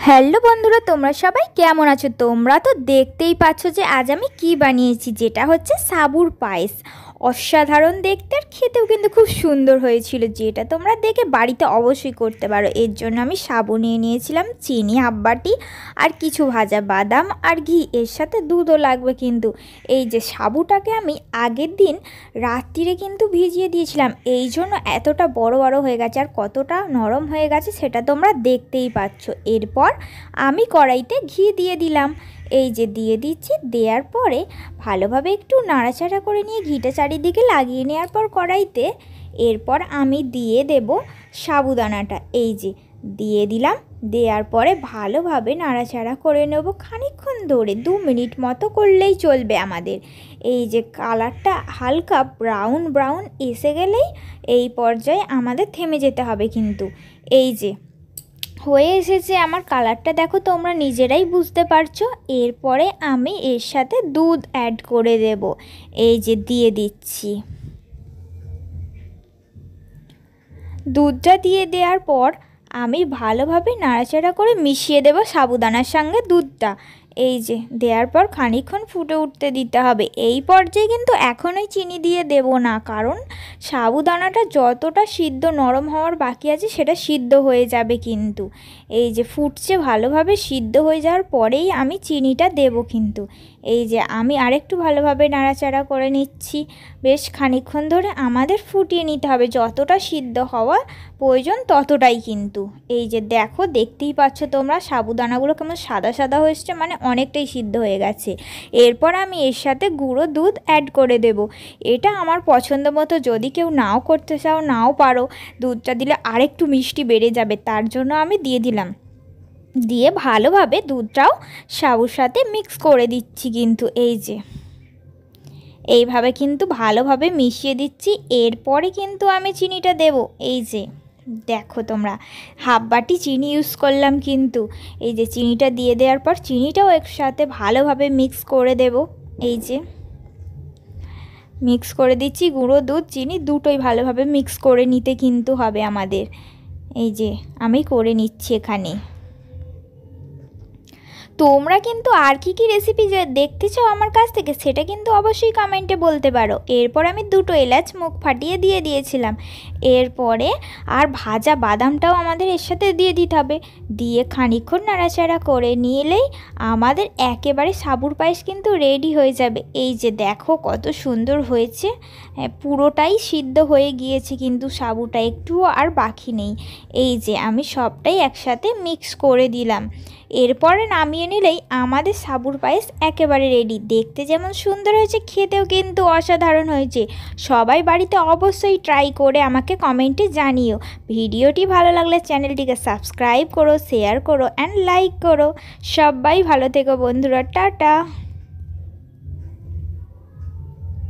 Hello বন্ধুরা, তোমরা সবাই কেমন আছো? তোমরা তো দেখতেই পাচ্ছ যে আজ আমি কি বানিয়েছি, যেটা হচ্ছে সাবুর পায়েস। অসাধারণ দেখতে আর খেতেও কিন্তু খুব সুন্দর হয়েছিল, যেটা তোমরা দেখে বাড়িতে অবশ্যই করতে পারো। এর জন্য আমি সাবু নিয়ে নিয়েছিলাম, চিনি হাফ বাটি, আর কিছু ভাজা বাদাম আর ঘি, এর সাথে দুধও লাগবে কিন্তু। এই যে সাবুটাকে আমি আগের দিন রাত্রিরে কিন্তু ভিজিয়ে দিয়েছিলাম, এই জন্য এতটা বড় বড় হয়ে গেছে আর কতটা নরম হয়ে গেছে সেটা তোমরা দেখতেই পাচ্ছ। এরপর আমি কড়াইতে ঘি দিয়ে দিলাম, এই যে দিয়ে দিচ্ছি। দেওয়ার পরে ভালোভাবে একটু নাড়াচাড়া করে নিয়ে ঘিটা চারিদিকে লাগিয়ে নেওয়ার পর কড়াইতে এরপর আমি দিয়ে দেব সাবুদানাটা, এই যে দিয়ে দিলাম। দেওয়ার পরে ভালোভাবে নাড়াচাড়া করে নেব খানিকক্ষণ ধরে, 2 মিনিট মতো করলেই চলবে আমাদের। এই যে কালারটা হালকা ব্রাউন ব্রাউন এসে গেলেই এই পর্যায়ে আমাদের থেমে যেতে হবে কিন্তু। এই যে হয়ে এসেছে আমার কালারটা, দেখো তোমরা নিজেরাই বুঝতে পারছো। এরপরে আমি এর সাথে দুধ অ্যাড করে দেব, এই যে দিয়ে দিচ্ছি। দুধটা দিয়ে দেওয়ার পর আমি ভালোভাবে নাড়াচাড়া করে মিশিয়ে দেব সাবুদানার সঙ্গে দুধটা, এই যে দেওয়ার পর খানিকক্ষণ ফুটে উঠতে দিতে হবে। এই পর্যায়ে কিন্তু এখনই চিনি দিয়ে দেব না, কারণ সাবুদানাটা যতটা সিদ্ধ নরম হওয়ার বাকি আছে সেটা সিদ্ধ হয়ে যাবে কিন্তু। এই যে ফুটছে, ভালোভাবে সিদ্ধ হয়ে যাওয়ার পরেই আমি চিনিটা দেব কিন্তু। এই যে আমি আরেকটু ভালোভাবে নাড়াচাড়া করে নিচ্ছি, বেশ খানিকক্ষণ ধরে আমাদের ফুটিয়ে নিতে হবে, যতটা সিদ্ধ হওয়া প্রয়োজন ততটাই কিন্তু। এই যে দেখো, দেখতেই পাচ্ছ তোমরা সাবুদানাগুলো কেমন সাদা সাদা হয়েছে, মানে অনেকটাই সিদ্ধ হয়ে গেছে। এরপর আমি এর সাথে গুঁড়ো দুধ অ্যাড করে দেব। এটা আমার পছন্দ মতো, যদি কেউ নাও করতে চাও নাও পারো, দুধটা দিলে আরেকটু মিষ্টি বেড়ে যাবে, তার জন্য আমি দিয়ে দিলাম। দিয়ে ভালোভাবে দুধটাও সাবুর সাথে মিক্স করে দিচ্ছি কিন্তু। এই যে এইভাবে কিন্তু ভালোভাবে মিশিয়ে দিচ্ছি। এরপরে কিন্তু আমি চিনিটা দেব, এই যে দেখো তোমরা হাফ বাটি চিনি ইউজ করলাম কিন্তু। এই যে চিনিটা দিয়ে দেওয়ার পর চিনিটাও একসাথে ভালোভাবে মিক্স করে দেব, এই যে মিক্স করে দিচ্ছি। গুঁড়ো দুধ চিনি দুটোই ভালোভাবে মিক্স করে নিতে কিন্তু হবে আমাদের। এই যে আমি করে নিচ্ছি এখানে। তোমরা কিন্তু আর কি রেসিপি দেখতে চাও আমার কাছ থেকে সেটা কিন্তু অবশ্যই কমেন্টে বলতে পারো। এরপর আমি 2টো এলাচ মুখ ফাটিয়ে দিয়ে দিয়েছিলাম। এরপরে আর ভাজা বাদামটাও আমাদের এর সাথে দিয়ে দিতে হবে। দিয়ে খানিকক্ষণ নাড়াচাড়া করে নিলেই আমাদের একেবারে সাবুর পায়েস কিন্তু রেডি হয়ে যাবে। এই যে দেখো কত সুন্দর হয়েছে, পুরোটাই সিদ্ধ হয়ে গিয়েছে কিন্তু সাবুটা একটুও আর বাকি নেই। এই যে আমি সবটাই একসাথে মিক্স করে দিলাম। এরপরে নামিয়ে নিলেই আমাদের সাবুর পায়েস একেবারে রেডি। দেখতে যেমন সুন্দর হয়েছে, খেতেও কিন্তু অসাধারণ হয়েছে। সবাই বাড়িতে অবশ্যই ট্রাই করে আমাকে কমেন্টে জানিও। ভিডিওটি ভালো লাগলে চ্যানেলটিকে সাবস্ক্রাইব করো, শেয়ার করো অ্যান্ড লাইক করো। সবাই ভালো থেকো বন্ধুরা, টাটা।